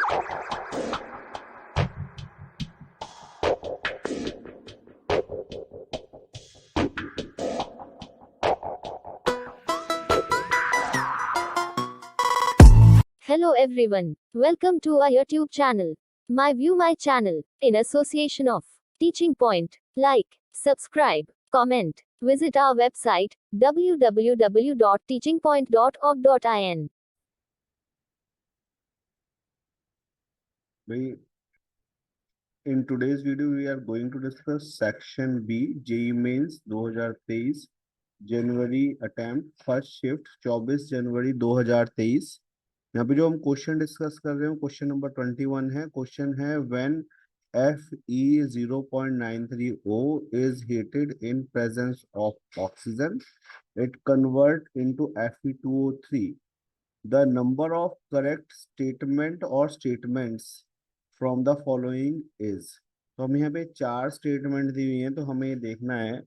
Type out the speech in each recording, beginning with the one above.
Hello everyone. Welcome to our YouTube channel. My View My channel, in association of Teaching Point. Like, subscribe, comment. Visit our website www.teachingpoint.org.in. In today's video, we are going to discuss Section B, JEE Mains 2023, January attempt first shift 24 जनवरी 2023। यहाँ पे जो हम question discuss कर रहे हैं question number 21 है। Question है when Fe0.93O is heated in presence of oxygen, it convert into Fe2O3. The number of correct statement or statements from the following is। तो हम यहाँ पे 4 स्टेटमेंट दी हुई हैं, तो हमें ये देखना है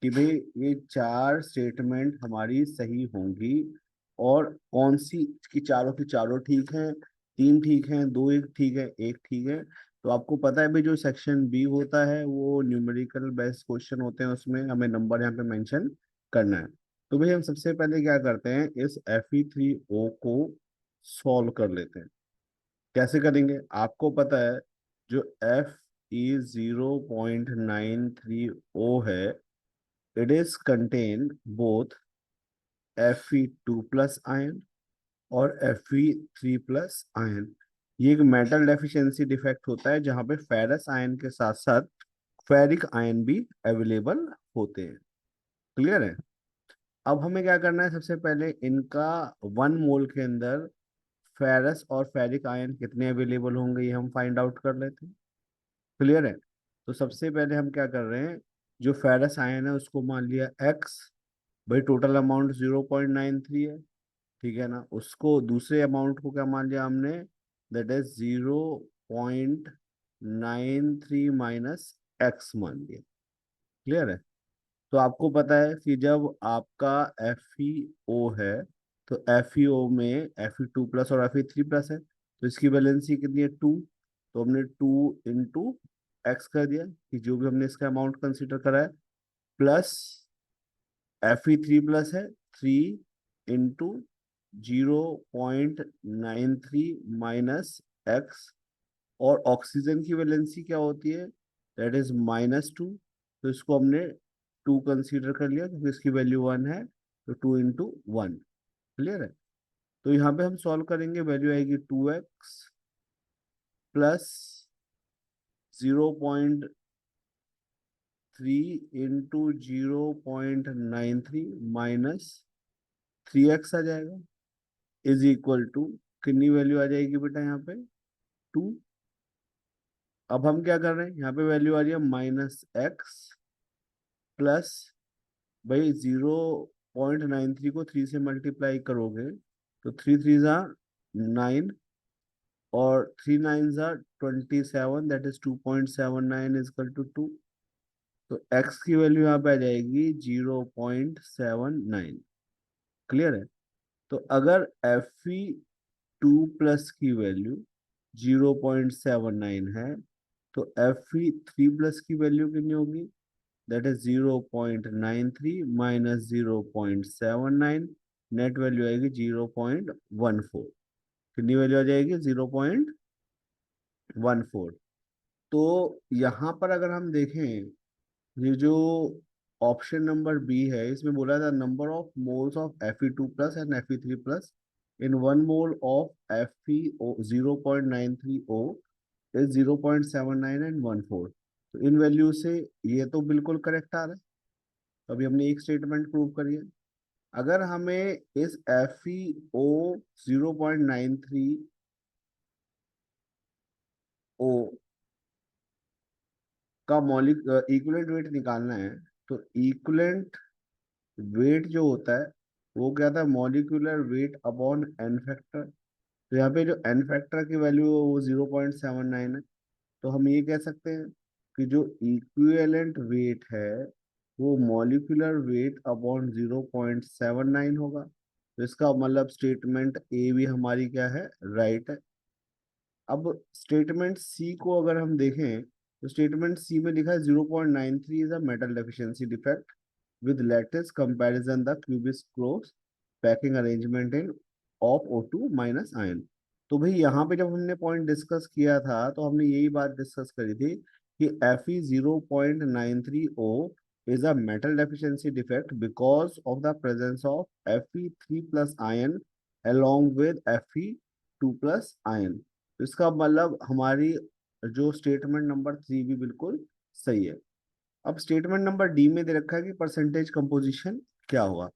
कि भाई ये 4 स्टेटमेंट हमारी सही होंगी और कौन सी की चारों ठीक हैं, 3 ठीक हैं, 2 एक ठीक है, 1 ठीक है। तो आपको पता है भाई जो सेक्शन बी होता है वो न्यूमेरिकल बेस्ड क्वेश्चन होते हैं, उसमें हमें नंबर यहाँ पे मेंशन करना है। तो भाई हम सबसे पहले क्या करते हैं, इस Fe3O को सॉल्व कर लेते हैं। कैसे करेंगे आपको पता है, जो Fe0.93O है, it is contain both Fe2 plus ion और Fe3 plus ion। ये एक मेटल डेफिशिएंसी डिफेक्ट होता है जहां पे फेरस आयन के साथ साथ फेरिक आयन भी अवेलेबल होते हैं। क्लियर है। अब हमें क्या करना है, सबसे पहले इनका 1 मोल के अंदर फेरस और फेरिक आयन कितने अवेलेबल होंगे ये हम फाइंड आउट कर लेते हैं। क्लियर है। तो सबसे पहले हम क्या कर रहे हैं, जो फेरस आयन है उसको मान लिया एक्स। भाई टोटल अमाउंट 0.93 है, ठीक है ना। उसको दूसरे अमाउंट को क्या मान लिया हमने, दैट इज 0.93 माइनस एक्स मान लिया। क्लियर है। तो आपको पता है कि जब आपका FeO है तो FeO में Fe2 प्लस और Fe3 प्लस है, तो इसकी वैलेंसी कितनी है 2। तो हमने 2 इंटू एक्स कर दिया कि जो भी हमने इसका अमाउंट कंसिडर करा है, प्लस Fe3 प्लस है 3 इंटू 0.93 माइनस एक्स। और ऑक्सीजन की वैलेंसी क्या होती है, दैट इज -2। तो इसको हमने 2 कंसीडर कर लिया क्योंकि इसकी वैल्यू 1 है, तो 2 इंटू 1। क्लियर है। तो यहाँ पे हम सॉल्व करेंगे, वैल्यू आएगी 2x plus 0.3 into 0.93 minus 3x आ जाएगा, इज इक्वल टू कितनी वैल्यू आ जाएगी बेटा यहाँ पे 2। अब हम क्या कर रहे हैं, यहाँ पे वैल्यू आ रही है -x प्लस, भाई 0.93 को 3 से मल्टीप्लाई करोगे तो 3 3 जा 9 और 3 9 जा 27, दैट इज 2.79 इजकल टू 2। तो x की वैल्यू यहाँ पे आ जाएगी 0.79। क्लियर है। तो अगर Fe2 प्लस की वैल्यू 0.79 है तो Fe3 प्लस की वैल्यू कितनी होगी, that is 0.93 minus 0.79, net value आएगी 0.14। कितनी वैल्यू आ जाएगी 0.14। तो यहाँ पर अगर हम देखें, ये जो ऑप्शन नंबर बी है इसमें बोला था number of moles of Fe2 plus and Fe3 plus in 1 mole of FeO 0.93O is 0.79 and 14। तो इन वैल्यू से ये तो बिल्कुल करेक्ट आ रहा है। तो अभी हमने एक स्टेटमेंट प्रूव करी है। अगर हमें इस FeO 0.93O का मॉलिक इक्विवेलेंट वेट निकालना है, तो इक्विवेलेंट वेट जो होता है वो क्या था, molecular weight upon N factor. तो यहाँ पे जो एन फैक्टर की वैल्यू है वो 0.79 है। तो हम ये कह सकते हैं कि जो इक्विवेलेंट वेट है वो मॉलिक्यूलर वेट अपॉन 0.79 होगा। तो इसका मतलब स्टेटमेंट ए भी हमारी क्या है, राइट है। अब स्टेटमेंट सी को अगर हम देखें तो स्टेटमेंट सी में लिखा है 0.93 is a metal deficiency defect with lattice comparison the cubist close packing arrangement in of O2 minus ion। तो भाई यहाँ पे जब हमने पॉइंट डिस्कस किया था तो हमने यही बात डिस्कस करी थी कि Fe 0.93O is a metal deficiency defect because of the presence of Fe3 plus ion along with Fe2 plus ion। तो इसका मतलब हमारी जो स्टेटमेंट नंबर 3 भी बिल्कुल सही है। अब स्टेटमेंट नंबर डी में दे रखा है कि परसेंटेज कंपोजिशन क्या होगा,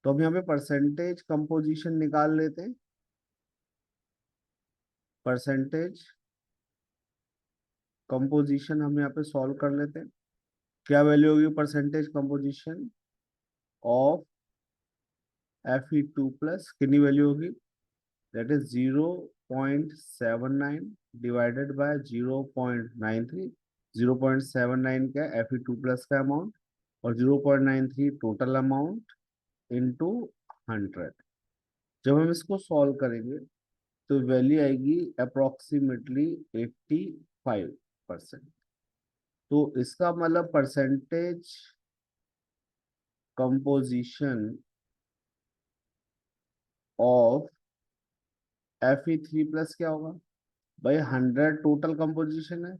तो हम यहाँ पे परसेंटेज कंपोजिशन निकाल लेते हैं। परसेंटेज कंपोजिशन हम यहाँ पे सॉल्व कर लेते हैं। क्या वैल्यू होगी percentage composition of Fe2 plus, कितनी वैल्यू होगी, दैट इज 0.79 डिवाइडेड बाय 0.93। 0.79 क्या है, Fe2 प्लस का अमाउंट, और 0.93 टोटल अमाउंट इंटू 100। जब हम इसको सॉल्व करेंगे तो वैल्यू आएगी अप्रोक्सीमेटली 85%। तो इसका मतलब percentage composition of Fe3 plus क्या होगा भाई, 100 टोटल कंपोजिशन है,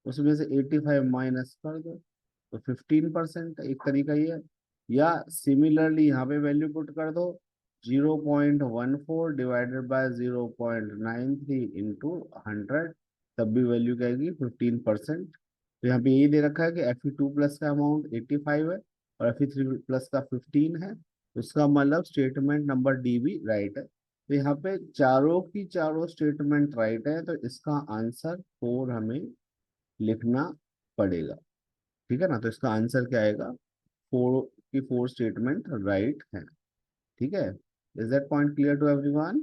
उसमें से 85 माइनस कर दो तो 15%। एक तरीका ये है, या सिमिलरली यहाँ पे वैल्यू पुट कर दो 0.14 डिवाइडेड बाय 0.93 इंटू 100, तब भी वैल्यू क्या आएगी 15%। तो यहाँ पे यही दे रखा है कि Fe2 प्लस का अमाउंट 85 है और Fe3 प्लस का 15 है। तो इसका मतलब स्टेटमेंट नंबर डी भी राइट है। तो यहाँ पे चारों की चारों स्टेटमेंट राइट है, तो इसका आंसर 4 हमें लिखना पड़ेगा। ठीक है ना, तो इसका आंसर क्या आएगा, 4 की 4 स्टेटमेंट राइट है। ठीक है, is that point clear to everyone?